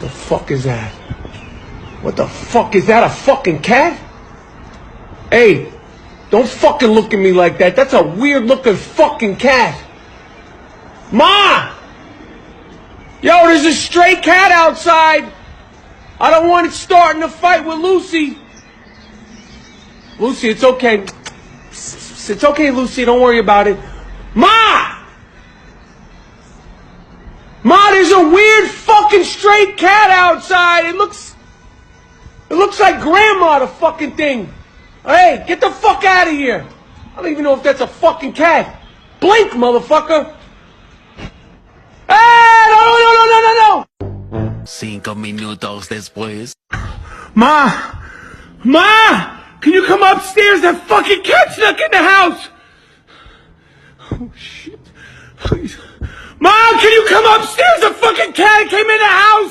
the fuck is that? What the fuck is that? A fucking cat? Hey, don't fucking look at me like that. That's a weird looking fucking cat. Ma! Yo, there's a stray cat outside. I don't want it starting a fight with Lucy. Lucy, it's okay. It's okay, Lucy. Don't worry about it. Ma! Ma, there's a weird fucking stray cat outside. It looks like Grandma, the fucking thing. Hey, get the fuck out of here. I don't even know if that's a fucking cat. Blink, motherfucker. Hey, no. 5 minutos después. Ma! Can you come upstairs? That fucking cat stuck in the house! Oh, shit. Please. Mom, can you come upstairs? The fucking cat came in the house!